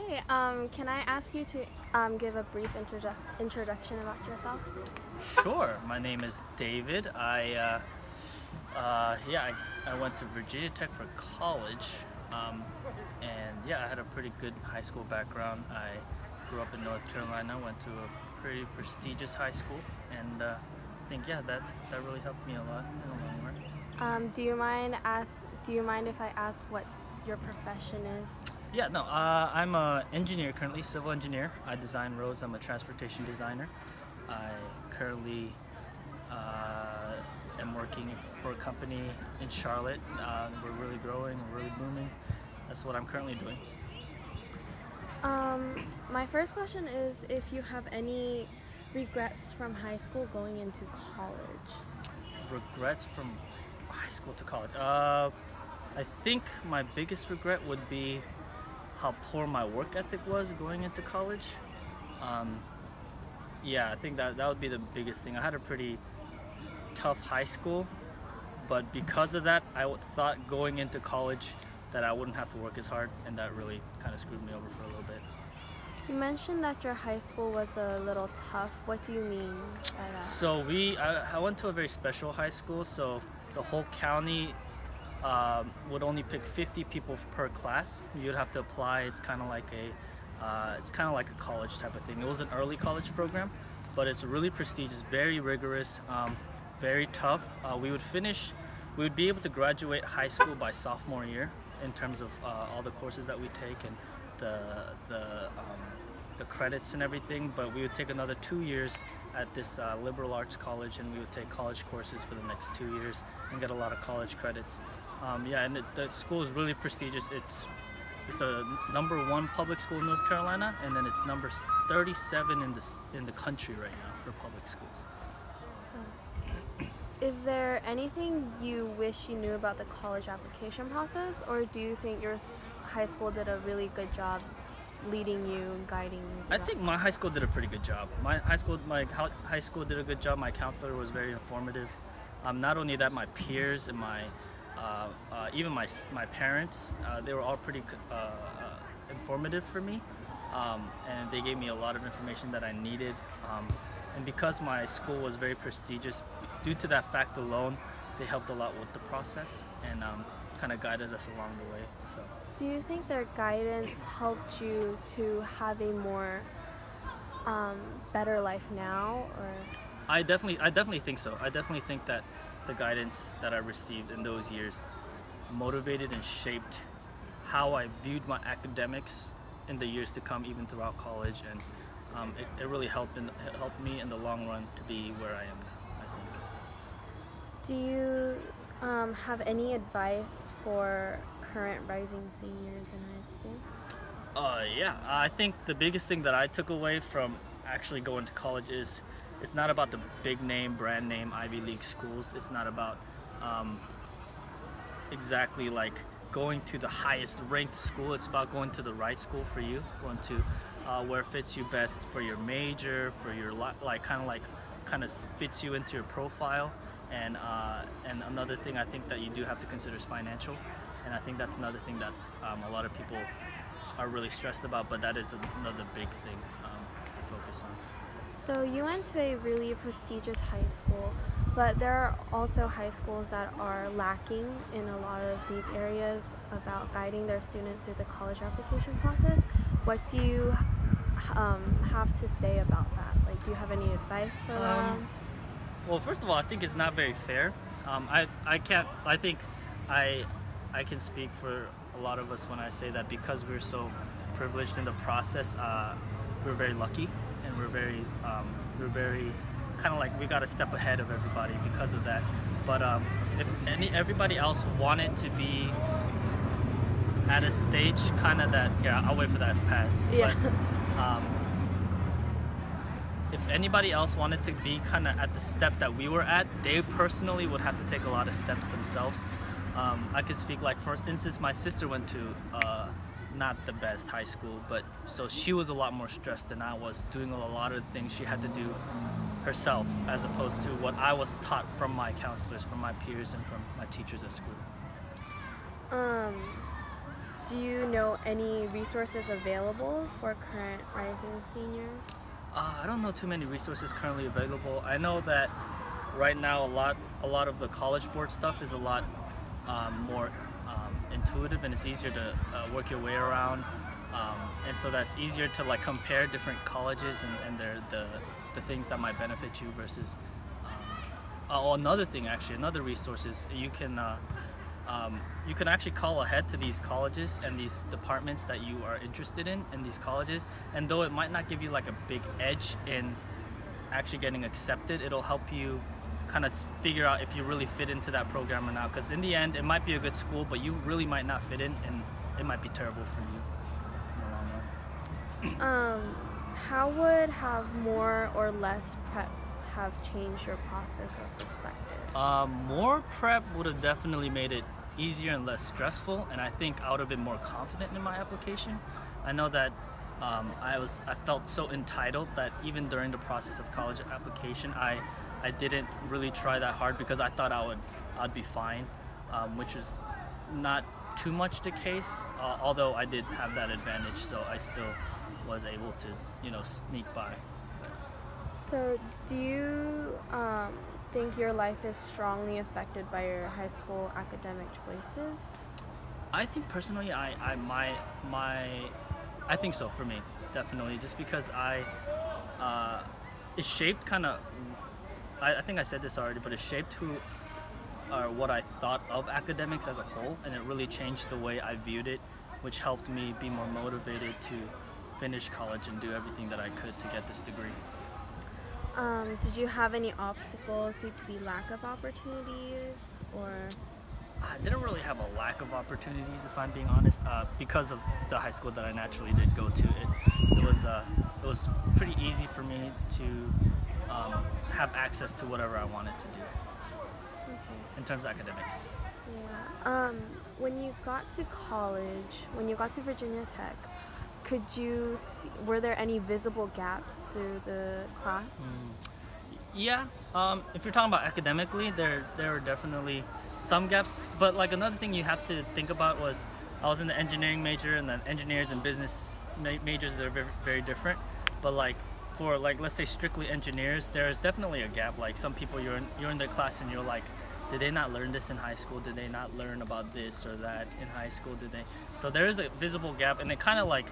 Hi, can I ask you to give a brief introduction about yourself? Sure. My name is David. I went to Virginia Tech for college, um, and yeah, I had a pretty good high school background. I grew up in North Carolina, went to a pretty prestigious high school, and I think that really helped me a lot in the long run. Do you mind if I ask what your profession is? Yeah, no, I'm a engineer currently, civil engineer. I design roads. I'm a transportation designer. I currently am working for a company in Charlotte. We're really growing, we're really booming. That's what I'm currently doing. My first question is if you have any regrets from high school going into college. Regrets from high school to college. I think my biggest regret would be how poor my work ethic was going into college. Um, yeah, I think that would be the biggest thing. I had a pretty tough high school, but because of that, thought going into college that I wouldn't have to work as hard, and that really kind of screwed me over for a little bit. You mentioned that your high school was a little tough. What do you mean by that? So I went to a very special high school. So the whole county would only pick 50 people per class. You'd have to apply. It's kind of like a college type of thing. It was an early college program, but it's really prestigious, very rigorous, very tough. We would be able to graduate high school by sophomore year in terms of all the courses that we take and the the um, the credits and everything. But we would take another 2 years at this liberal arts college, and we would take college courses for the next 2 years and get a lot of college credits. And the school is really prestigious. It's the number one public school in North Carolina, and then it's number 37 in the country right now for public schools. Is there anything you wish you knew about the college application process, or do you think your high school did a really good job leading you and guiding you? I think my high school did a pretty good job. My high school did a good job. My counselor was very informative. Not only that, my peers and even my parents, they were all pretty informative for me, and they gave me a lot of information that I needed. And because my school was very prestigious, due to that fact alone, they helped a lot with the process and kind of guided us along the way. So. Do you think their guidance helped you to have a more better life now, or? I definitely think so. I definitely think that the guidance that I received in those years motivated and shaped how I viewed my academics in the years to come, even throughout college, and it really helped me in the long run to be where I am now, I think. Do you have any advice for current rising seniors in high school? Yeah, I think the biggest thing that I took away from actually going to college is it's not about the big name, brand name Ivy League schools. It's not about exactly like going to the highest ranked school. It's about going to the right school for you, going to where fits you best for your major, for your kind of fits you into your profile. And another thing I think that you do have to consider is financial. And I think that's another thing that a lot of people are really stressed about, but that is another big thing to focus on. So you went to a really prestigious high school, but there are also high schools that are lacking in a lot of these areas about guiding their students through the college application process. What do you have to say about that? Like, do you have any advice for them? Well, first of all, I think it's not very fair. I can't. I think I can speak for a lot of us when I say that because we're so privileged in the process, we're very lucky, and we're very kind of like we got a step ahead of everybody because of that. But if everybody else wanted to be at a stage kind of that, yeah, I'll wait for that to pass. Yeah. But if anybody else wanted to be kind of at the step that we were at, they personally would have to take a lot of steps themselves. I could speak, like, for instance, my sister went to not the best high school, but so she was a lot more stressed than I was, doing a lot of things she had to do herself, as opposed to what I was taught from my counselors, from my peers, and from my teachers at school. Do you know any resources available for current rising seniors? I don't know too many resources currently available. I know that right now a lot of the college board stuff is a lot more intuitive, and it's easier to work your way around, and so that's easier to like compare different colleges and the things that might benefit you versus another resource is you can actually call ahead to these colleges and these departments that you are interested in these colleges, and though it might not give you like a big edge in actually getting accepted, it'll help you kind of figure out if you really fit into that program or not, because in the end it might be a good school but you really might not fit in and it might be terrible for you in the long run. How would have more or less prep have changed your process or perspective? More prep would have definitely made it easier and less stressful, and I think I would have been more confident in my application. I know that I felt so entitled that even during the process of college application, I didn't really try that hard because I thought I'd be fine, which was not too much the case. Although I did have that advantage, so I still was able to sneak by. So, do you think your life is strongly affected by your high school academic choices? I think personally, I think so for me, definitely. Just because it shaped kind of. I think I said this already, but it shaped who or what I thought of academics as a whole, and it really changed the way I viewed it, which helped me be more motivated to finish college and do everything that I could to get this degree. Did you have any obstacles due to the lack of opportunities, or? I didn't really have a lack of opportunities, if I'm being honest, because of the high school that I naturally did go to. It was pretty easy for me to have access to whatever I wanted to do Okay. in terms of academics. Yeah. When you got to college, when you got to Virginia Tech, were there any visible gaps through the class? Yeah, if you're talking about academically, there are definitely some gaps. But like another thing you have to think about was I was in the engineering major, and then engineers and business majors are very, very different. But like for like let's say strictly engineers, there is definitely a gap. Like some people you're in their class and you're like, did they not learn this in high school? Did they not learn about this or that in high school? Did they? So there is a visible gap, and it kind of like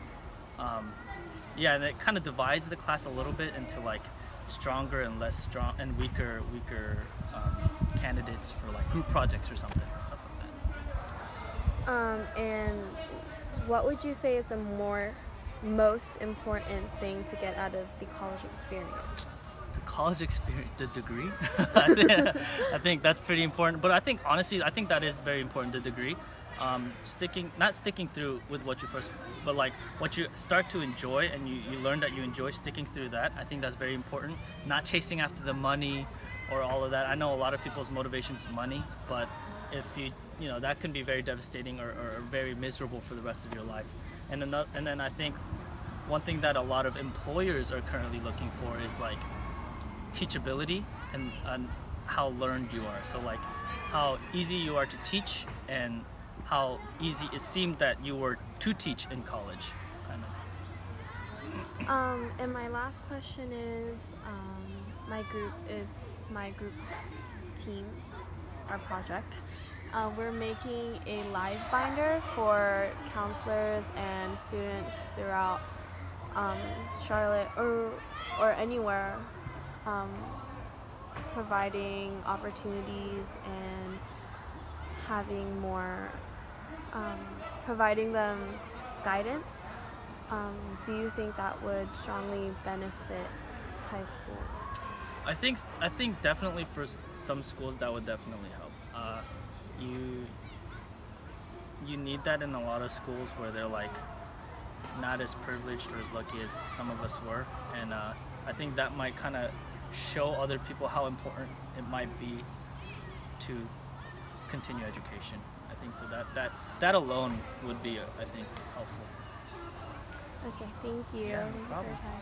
and it kind of divides the class a little bit into like stronger and less strong and weaker candidates for like group projects or something, stuff like that. And what would you say is the most important thing to get out of the college experience? The college experience, the degree. I think that's pretty important. But I think honestly, I think that is very important. The degree, not sticking through with what you first, but like what you start to enjoy and you learn that you enjoy sticking through that. I think that's very important. Not chasing after the money or all of that. I know a lot of people's motivation is money, but if that can be very devastating or very miserable for the rest of your life. And then I think one thing that a lot of employers are currently looking for is like teachability and how learned you are. So like how easy you are to teach and how easy it seemed that you were to teach in college, kind of. And my last question is, my group team, our project. We're making a live binder for counselors and students throughout Charlotte or anywhere, providing opportunities and having more, providing them guidance. Do you think that would strongly benefit high schools? I think definitely for some schools that would definitely help. You need that in a lot of schools where they're like not as privileged or as lucky as some of us were, and I think that might kind of show other people how important it might be to continue education. I think so that alone would be I think helpful. Okay, thank you. Yeah, no Thank you for problem. your time.